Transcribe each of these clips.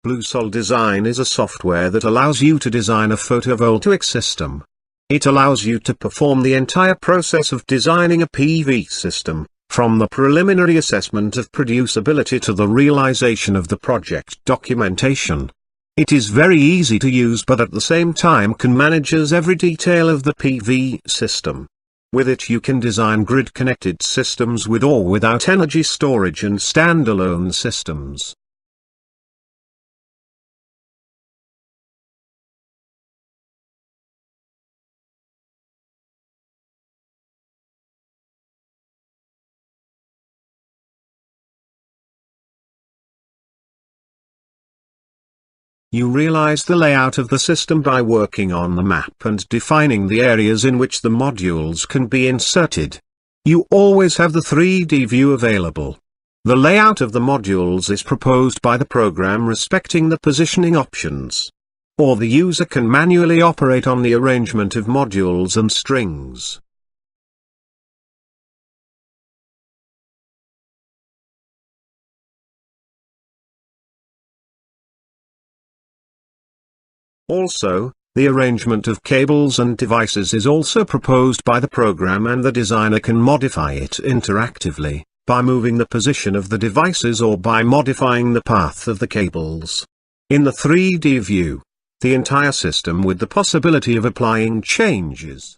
BlueSol Design is a software that allows you to design a photovoltaic system. It allows you to perform the entire process of designing a PV system, from the preliminary assessment of producibility to the realization of the project documentation. It is very easy to use, but at the same time can manage every detail of the PV system. With it you can design grid-connected systems with or without energy storage and standalone systems. You realize the layout of the system by working on the map and defining the areas in which the modules can be inserted. You always have the 3D view available. The layout of the modules is proposed by the program respecting the positioning options. Or the user can manually operate on the arrangement of modules and strings. Also, the arrangement of cables and devices is also proposed by the program, and the designer can modify it interactively, by moving the position of the devices or by modifying the path of the cables. In the 3D view, the entire system with the possibility of applying changes.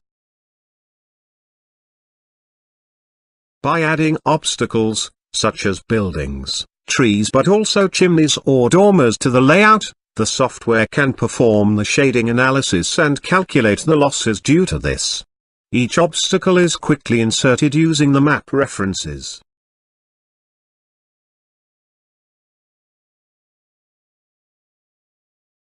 By adding obstacles, such as buildings, trees, but also chimneys or dormers to the layout, the software can perform the shading analysis and calculate the losses due to this. Each obstacle is quickly inserted using the map references.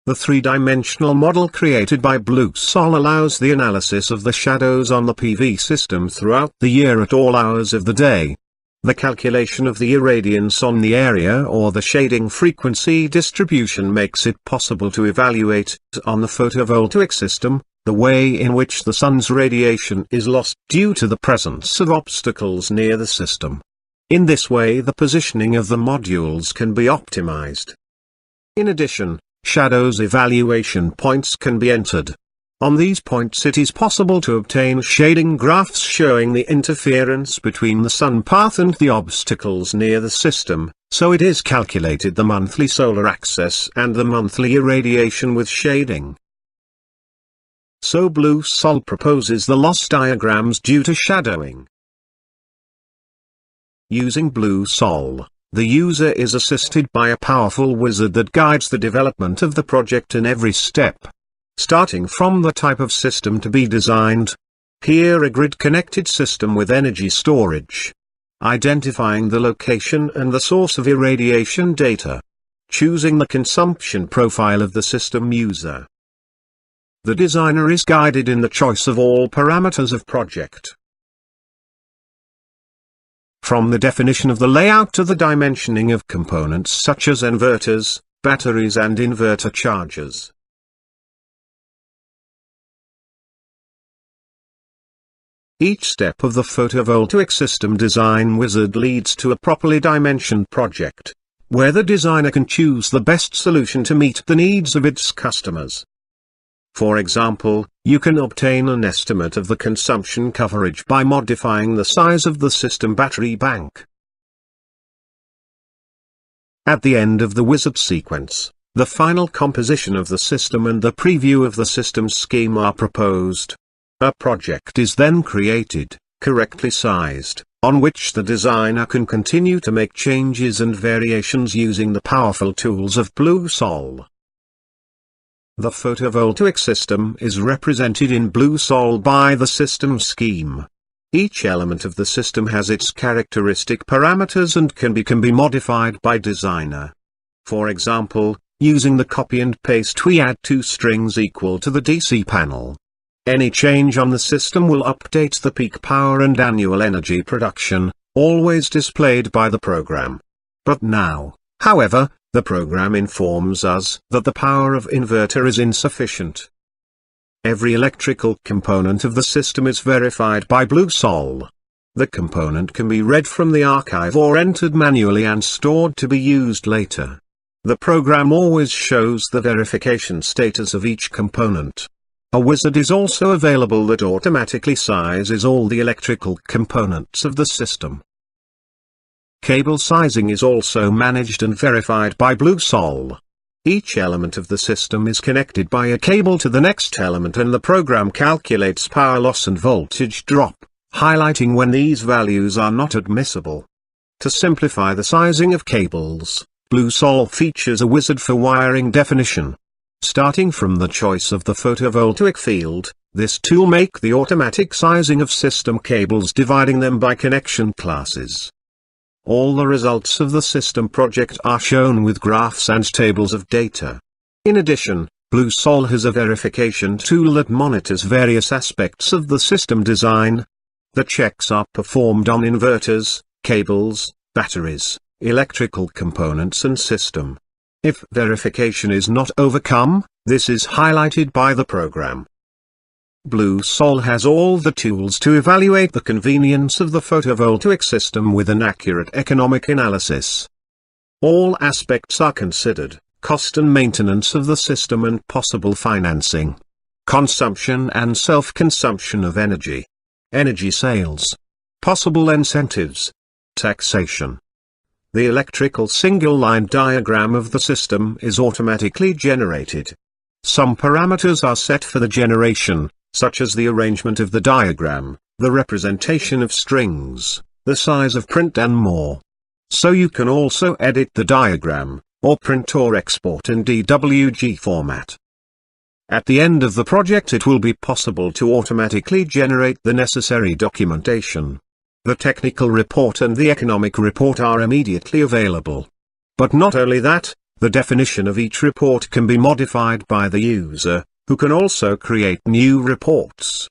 The three-dimensional model created by BlueSol allows the analysis of the shadows on the PV system throughout the year at all hours of the day. The calculation of the irradiance on the area or the shading frequency distribution makes it possible to evaluate, on the photovoltaic system, the way in which the sun's radiation is lost due to the presence of obstacles near the system. In this way the positioning of the modules can be optimized. In addition, shadows evaluation points can be entered. On these points it is possible to obtain shading graphs showing the interference between the sun path and the obstacles near the system, so it is calculated the monthly solar access and the monthly irradiation with shading. So BlueSol proposes the loss diagrams due to shadowing. Using BlueSol, the user is assisted by a powerful wizard that guides the development of the project in every step. Starting from the type of system to be designed. Here a grid-connected system with energy storage. Identifying the location and the source of irradiation data. Choosing the consumption profile of the system user. The designer is guided in the choice of all parameters of project. From the definition of the layout to the dimensioning of components such as inverters, batteries and inverter chargers. Each step of the photovoltaic system design wizard leads to a properly dimensioned project, where the designer can choose the best solution to meet the needs of its customers. For example, you can obtain an estimate of the consumption coverage by modifying the size of the system battery bank. At the end of the wizard sequence, the final composition of the system and the preview of the system scheme are proposed. A project is then created, correctly sized, on which the designer can continue to make changes and variations using the powerful tools of BlueSol. The photovoltaic system is represented in BlueSol by the system scheme. Each element of the system has its characteristic parameters and can be modified by designer. For example, using the copy and paste we add two strings equal to the DC panel. Any change on the system will update the peak power and annual energy production, always displayed by the program. But now, however, the program informs us that the power of inverter is insufficient. Every electrical component of the system is verified by BlueSol. The component can be read from the archive or entered manually and stored to be used later. The program always shows the verification status of each component. A wizard is also available that automatically sizes all the electrical components of the system. Cable sizing is also managed and verified by BlueSol. Each element of the system is connected by a cable to the next element, and the program calculates power loss and voltage drop, highlighting when these values are not admissible. To simplify the sizing of cables, BlueSol features a wizard for wiring definition. Starting from the choice of the photovoltaic field, this tool makes the automatic sizing of system cables, dividing them by connection classes. All the results of the system project are shown with graphs and tables of data. In addition, BlueSol has a verification tool that monitors various aspects of the system design. The checks are performed on inverters, cables, batteries, electrical components and system. If verification is not overcome, this is highlighted by the program. BlueSol has all the tools to evaluate the convenience of the photovoltaic system with an accurate economic analysis. All aspects are considered: cost and maintenance of the system and possible financing, consumption and self-consumption of energy, energy sales, possible incentives, taxation. The electrical single-line diagram of the system is automatically generated. Some parameters are set for the generation, such as the arrangement of the diagram, the representation of strings, the size of print and more. So you can also edit the diagram, or print or export in DWG format. At the end of the project it will be possible to automatically generate the necessary documentation. The technical report and the economic report are immediately available. But not only that, the definition of each report can be modified by the user, who can also create new reports.